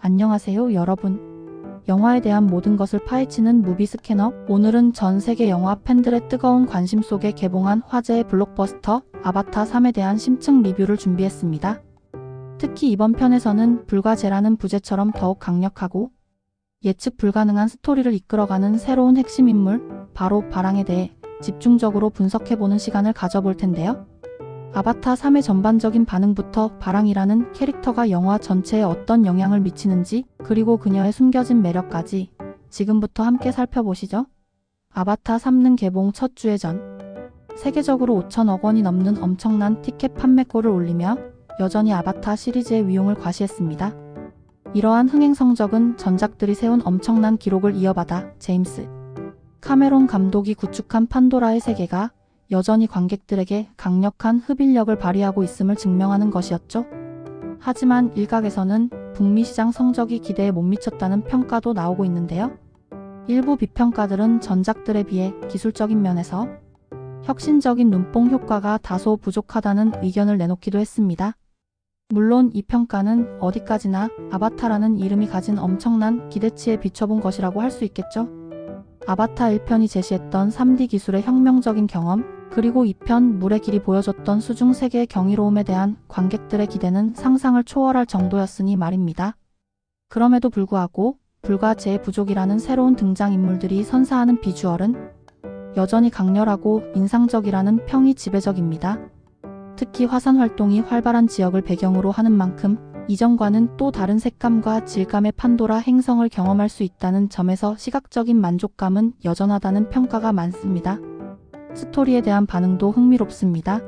안녕하세요, 여러분. 영화에 대한 모든 것을 파헤치는 무비 스캐너. 오늘은 전 세계 영화 팬들의 뜨거운 관심 속에 개봉한 화제의 블록버스터 아바타 3에 대한 심층 리뷰를 준비했습니다. 특히 이번 편에서는 불가제라는 부제처럼 더욱 강력하고 예측 불가능한 스토리를 이끌어가는 새로운 핵심 인물, 바로 바랑에 대해 집중적으로 분석해보는 시간을 가져볼 텐데요. 아바타 3의 전반적인 반응부터 바랑이라는 캐릭터가 영화 전체에 어떤 영향을 미치는지, 그리고 그녀의 숨겨진 매력까지 지금부터 함께 살펴보시죠. 아바타 3는 개봉 첫 주에 전 세계적으로 5천억 원이 넘는 엄청난 티켓 판매골을 올리며 여전히 아바타 시리즈의 위용을 과시했습니다. 이러한 흥행 성적은 전작들이 세운 엄청난 기록을 이어받아 제임스 카메론 감독이 구축한 판도라의 세계가 여전히 관객들에게 강력한 흡인력을 발휘하고 있음을 증명하는 것이었죠. 하지만 일각에서는 북미 시장 성적이 기대에 못 미쳤다는 평가도 나오고 있는데요. 일부 비평가들은 전작들에 비해 기술적인 면에서 혁신적인 눈뽕 효과가 다소 부족하다는 의견을 내놓기도 했습니다. 물론 이 평가는 어디까지나 아바타라는 이름이 가진 엄청난 기대치에 비춰본 것이라고 할 수 있겠죠. 아바타 1편이 제시했던 3D 기술의 혁명적인 경험, 그리고 2편 물의 길이 보여줬던 수중 세계의 경이로움에 대한 관객들의 기대는 상상을 초월할 정도였으니 말입니다. 그럼에도 불구하고 불가제의 부족이라는 새로운 등장인물들이 선사하는 비주얼은 여전히 강렬하고 인상적이라는 평이 지배적입니다. 특히 화산 활동이 활발한 지역을 배경으로 하는 만큼 이전과는 또 다른 색감과 질감의 판도라 행성을 경험할 수 있다는 점에서 시각적인 만족감은 여전하다는 평가가 많습니다. 스토리에 대한 반응도 흥미롭습니다.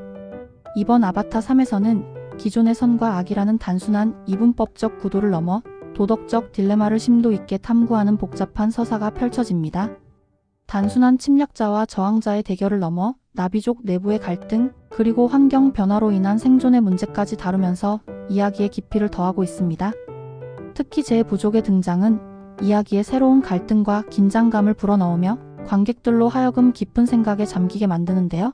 이번 아바타 3에서는 기존의 선과 악이라는 단순한 이분법적 구도를 넘어 도덕적 딜레마를 심도 있게 탐구하는 복잡한 서사가 펼쳐집니다. 단순한 침략자와 저항자의 대결을 넘어 나비족 내부의 갈등, 그리고 환경 변화로 인한 생존의 문제까지 다루면서 이야기의 깊이를 더하고 있습니다. 특히 제 부족의 등장은 이야기의 새로운 갈등과 긴장감을 불어넣으며 관객들로 하여금 깊은 생각에 잠기게 만드는데요.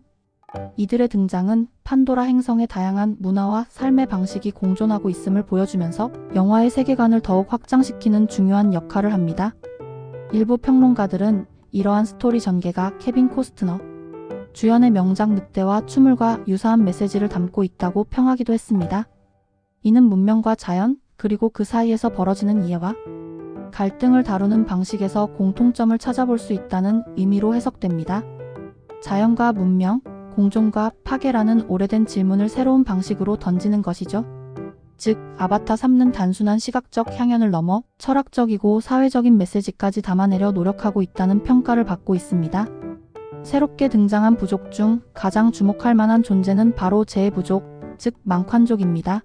이들의 등장은 판도라 행성의 다양한 문화와 삶의 방식이 공존하고 있음을 보여주면서 영화의 세계관을 더욱 확장시키는 중요한 역할을 합니다. 일부 평론가들은 이러한 스토리 전개가 케빈 코스트너 주연의 명작 늑대와 추물과 유사한 메시지를 담고 있다고 평하기도 했습니다. 이는 문명과 자연, 그리고 그 사이에서 벌어지는 이해와 갈등을 다루는 방식에서 공통점을 찾아볼 수 있다는 의미로 해석됩니다. 자연과 문명, 공존과 파괴라는 오래된 질문을 새로운 방식으로 던지는 것이죠. 즉, 아바타 3는 단순한 시각적 향연을 넘어 철학적이고 사회적인 메시지까지 담아내려 노력하고 있다는 평가를 받고 있습니다. 새롭게 등장한 부족 중 가장 주목할 만한 존재는 바로 제 부족, 즉 망칸족입니다.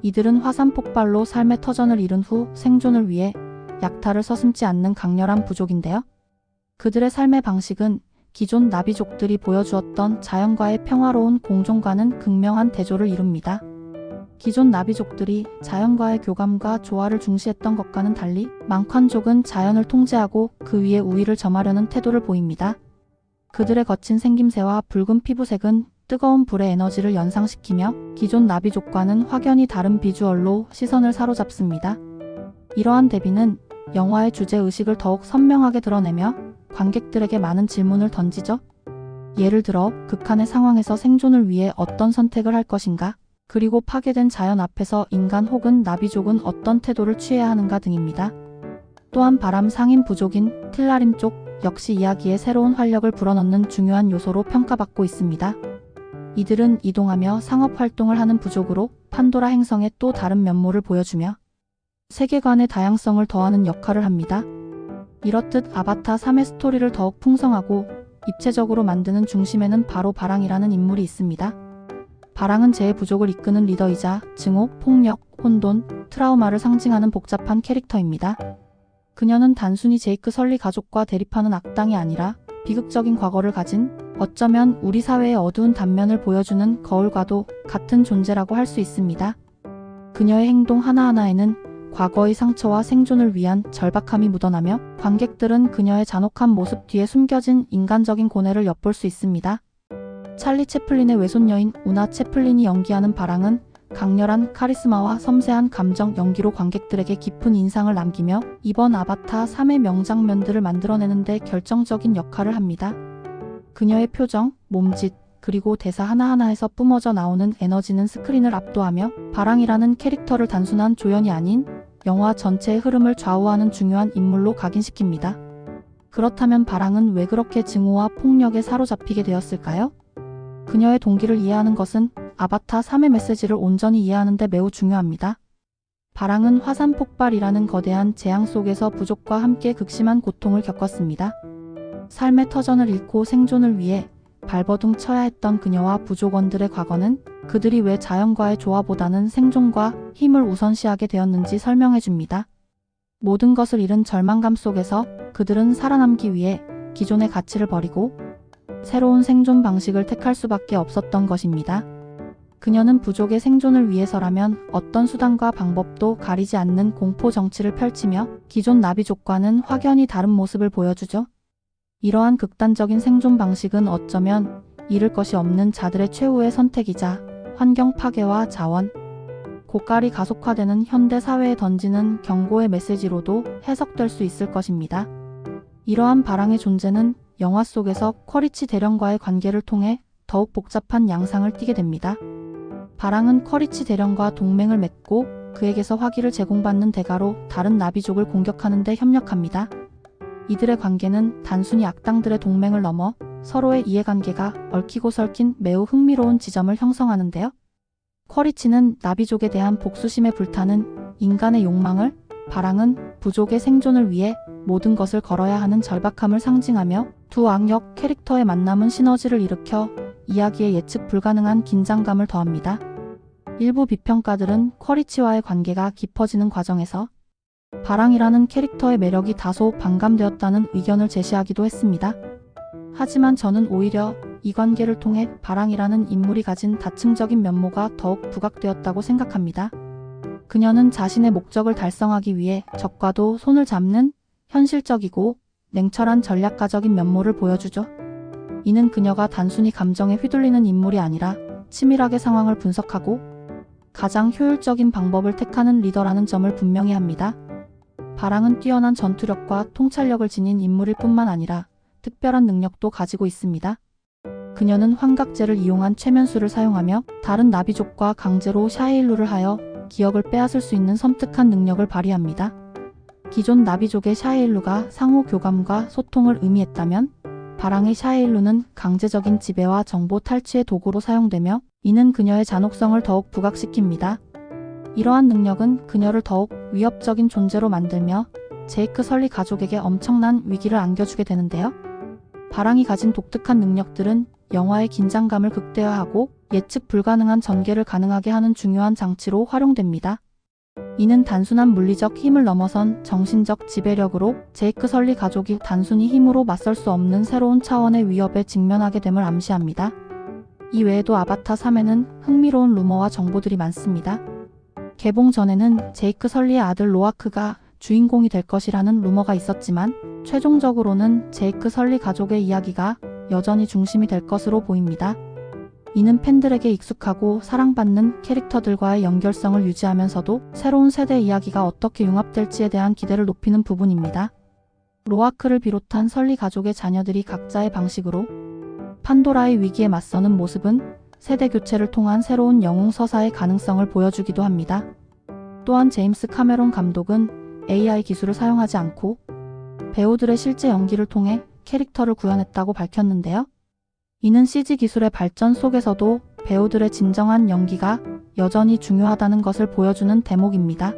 이들은 화산 폭발로 삶의 터전을 잃은 후 생존을 위해 약탈을 서슴지 않는 강렬한 부족인데요. 그들의 삶의 방식은 기존 나비족들이 보여주었던 자연과의 평화로운 공존과는 극명한 대조를 이룹니다. 기존 나비족들이 자연과의 교감과 조화를 중시했던 것과는 달리 망칸족은 자연을 통제하고 그 위에 우위를 점하려는 태도를 보입니다. 그들의 거친 생김새와 붉은 피부색은 뜨거운 불의 에너지를 연상시키며 기존 나비족과는 확연히 다른 비주얼로 시선을 사로잡습니다. 이러한 대비는 영화의 주제의식을 더욱 선명하게 드러내며 관객들에게 많은 질문을 던지죠. 예를 들어 극한의 상황에서 생존을 위해 어떤 선택을 할 것인가, 그리고 파괴된 자연 앞에서 인간 혹은 나비족은 어떤 태도를 취해야 하는가 등입니다. 또한 바람 상인 부족인 틸라림족 역시 이야기에 새로운 활력을 불어넣는 중요한 요소로 평가받고 있습니다. 이들은 이동하며 상업활동을 하는 부족으로 판도라 행성의 또 다른 면모를 보여주며 세계관의 다양성을 더하는 역할을 합니다. 이렇듯 아바타 3의 스토리를 더욱 풍성하고 입체적으로 만드는 중심에는 바로 바랑이라는 인물이 있습니다. 바랑은 제 부족을 이끄는 리더이자 증오, 폭력, 혼돈, 트라우마를 상징하는 복잡한 캐릭터입니다. 그녀는 단순히 제이크 설리 가족과 대립하는 악당이 아니라 비극적인 과거를 가진, 어쩌면 우리 사회의 어두운 단면을 보여주는 거울과도 같은 존재라고 할 수 있습니다. 그녀의 행동 하나하나에는 과거의 상처와 생존을 위한 절박함이 묻어나며 관객들은 그녀의 잔혹한 모습 뒤에 숨겨진 인간적인 고뇌를 엿볼 수 있습니다. 찰리 채플린의 외손녀인 우나 채플린이 연기하는 바랑은 강렬한 카리스마와 섬세한 감정 연기로 관객들에게 깊은 인상을 남기며 이번 아바타 3의 명장면들을 만들어내는데 결정적인 역할을 합니다. 그녀의 표정, 몸짓, 그리고 대사 하나하나에서 뿜어져 나오는 에너지는 스크린을 압도하며 바랑이라는 캐릭터를 단순한 조연이 아닌 영화 전체의 흐름을 좌우하는 중요한 인물로 각인시킵니다. 그렇다면 바랑은 왜 그렇게 증오와 폭력에 사로잡히게 되었을까요? 그녀의 동기를 이해하는 것은 아바타 3의 메시지를 온전히 이해하는 데 매우 중요합니다. 바랑은 화산 폭발이라는 거대한 재앙 속에서 부족과 함께 극심한 고통을 겪었습니다. 삶의 터전을 잃고 생존을 위해 발버둥 쳐야 했던 그녀와 부족원들의 과거는 그들이 왜 자연과의 조화보다는 생존과 힘을 우선시하게 되었는지 설명해 줍니다. 모든 것을 잃은 절망감 속에서 그들은 살아남기 위해 기존의 가치를 버리고 새로운 생존 방식을 택할 수밖에 없었던 것입니다. 그녀는 부족의 생존을 위해서라면 어떤 수단과 방법도 가리지 않는 공포 정치를 펼치며 기존 나비족과는 확연히 다른 모습을 보여주죠. 이러한 극단적인 생존 방식은 어쩌면 잃을 것이 없는 자들의 최후의 선택이자 환경 파괴와 자원, 고갈이 가속화되는 현대 사회에 던지는 경고의 메시지로도 해석될 수 있을 것입니다. 이러한 바랑의 존재는 영화 속에서 쿼리치 대령과의 관계를 통해 더욱 복잡한 양상을 띠게 됩니다. 바랑은 쿼리치 대령과 동맹을 맺고 그에게서 화기를 제공받는 대가로 다른 나비족을 공격하는 데 협력합니다. 이들의 관계는 단순히 악당들의 동맹을 넘어 서로의 이해관계가 얽히고 설킨 매우 흥미로운 지점을 형성하는데요. 쿼리치는 나비족에 대한 복수심에 불타는 인간의 욕망을, 바랑은 부족의 생존을 위해 모든 것을 걸어야 하는 절박함을 상징하며 두 악역 캐릭터의 만남은 시너지를 일으켜 이야기에 예측 불가능한 긴장감을 더합니다. 일부 비평가들은 쿼리치와의 관계가 깊어지는 과정에서 바랑이라는 캐릭터의 매력이 다소 반감되었다는 의견을 제시하기도 했습니다. 하지만 저는 오히려 이 관계를 통해 바랑이라는 인물이 가진 다층적인 면모가 더욱 부각되었다고 생각합니다. 그녀는 자신의 목적을 달성하기 위해 적과도 손을 잡는 현실적이고 냉철한 전략가적인 면모를 보여주죠. 이는 그녀가 단순히 감정에 휘둘리는 인물이 아니라 치밀하게 상황을 분석하고 가장 효율적인 방법을 택하는 리더라는 점을 분명히 합니다. 바랑은 뛰어난 전투력과 통찰력을 지닌 인물일 뿐만 아니라 특별한 능력도 가지고 있습니다. 그녀는 환각제를 이용한 최면수를 사용하며 다른 나비족과 강제로 샤에일루를 하여 기억을 빼앗을 수 있는 섬뜩한 능력을 발휘합니다. 기존 나비족의 샤에일루가 상호 교감과 소통을 의미했다면 바랑의 샤에일루는 강제적인 지배와 정보 탈취의 도구로 사용되며 이는 그녀의 잔혹성을 더욱 부각시킵니다. 이러한 능력은 그녀를 더욱 위협적인 존재로 만들며 제이크 설리 가족에게 엄청난 위기를 안겨주게 되는데요. 바랑이 가진 독특한 능력들은 영화의 긴장감을 극대화하고 예측 불가능한 전개를 가능하게 하는 중요한 장치로 활용됩니다. 이는 단순한 물리적 힘을 넘어선 정신적 지배력으로 제이크 설리 가족이 단순히 힘으로 맞설 수 없는 새로운 차원의 위협에 직면하게 됨을 암시합니다. 이 외에도 아바타 3에는 흥미로운 루머와 정보들이 많습니다. 개봉 전에는 제이크 설리의 아들 로아크가 주인공이 될 것이라는 루머가 있었지만 최종적으로는 제이크 설리 가족의 이야기가 여전히 중심이 될 것으로 보입니다. 이는 팬들에게 익숙하고 사랑받는 캐릭터들과의 연결성을 유지하면서도 새로운 세대 이야기가 어떻게 융합될지에 대한 기대를 높이는 부분입니다. 로아크를 비롯한 설리 가족의 자녀들이 각자의 방식으로 판도라의 위기에 맞서는 모습은 세대 교체를 통한 새로운 영웅 서사의 가능성을 보여주기도 합니다. 또한 제임스 카메론 감독은 AI 기술을 사용하지 않고 배우들의 실제 연기를 통해 캐릭터를 구현했다고 밝혔는데요. 이는 CG 기술의 발전 속에서도 배우들의 진정한 연기가 여전히 중요하다는 것을 보여주는 대목입니다.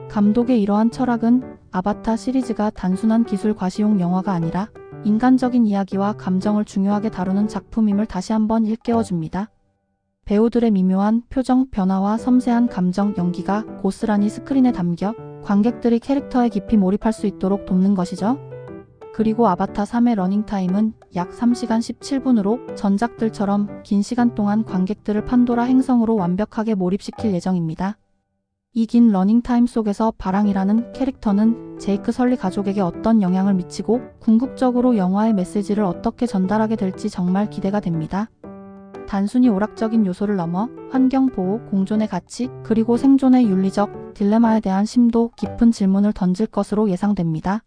감독의 이러한 철학은 아바타 시리즈가 단순한 기술 과시용 영화가 아니라 인간적인 이야기와 감정을 중요하게 다루는 작품임을 다시 한번 일깨워줍니다. 배우들의 미묘한 표정 변화와 섬세한 감정 연기가 고스란히 스크린에 담겨 관객들이 캐릭터에 깊이 몰입할 수 있도록 돕는 것이죠. 그리고 아바타 3의 러닝타임은 약 3시간 17분으로 전작들처럼 긴 시간 동안 관객들을 판도라 행성으로 완벽하게 몰입시킬 예정입니다. 이 긴 러닝타임 속에서 바랑이라는 캐릭터는 제이크 설리 가족에게 어떤 영향을 미치고 궁극적으로 영화의 메시지를 어떻게 전달하게 될지 정말 기대가 됩니다. 단순히 오락적인 요소를 넘어 환경보호, 공존의 가치, 그리고 생존의 윤리적 딜레마에 대한 심도 깊은 질문을 던질 것으로 예상됩니다.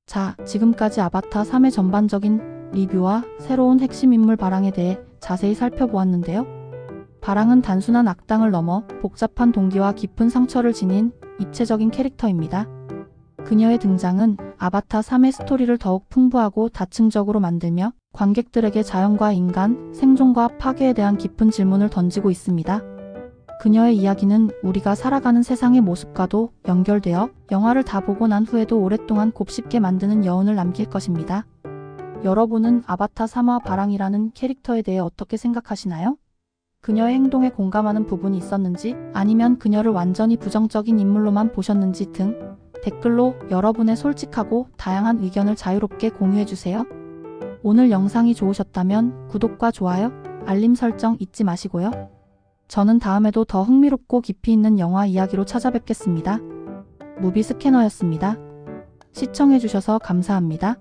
자, 지금까지 아바타 3의 전반적인 리뷰와 새로운 핵심 인물 바랑에 대해 자세히 살펴보았는데요. 바랑은 단순한 악당을 넘어 복잡한 동기와 깊은 상처를 지닌 입체적인 캐릭터입니다. 그녀의 등장은 아바타 3의 스토리를 더욱 풍부하고 다층적으로 만들며 관객들에게 자연과 인간, 생존과 파괴에 대한 깊은 질문을 던지고 있습니다. 그녀의 이야기는 우리가 살아가는 세상의 모습과도 연결되어 영화를 다 보고 난 후에도 오랫동안 곱씹게 만드는 여운을 남길 것입니다. 여러분은 아바타 3화 바랑이라는 캐릭터에 대해 어떻게 생각하시나요? 그녀의 행동에 공감하는 부분이 있었는지, 아니면 그녀를 완전히 부정적인 인물로만 보셨는지 등 댓글로 여러분의 솔직하고 다양한 의견을 자유롭게 공유해주세요. 오늘 영상이 좋으셨다면 구독과 좋아요, 알림 설정 잊지 마시고요. 저는 다음에도 더 흥미롭고 깊이 있는 영화 이야기로 찾아뵙겠습니다. 무비 스캐너였습니다. 시청해주셔서 감사합니다.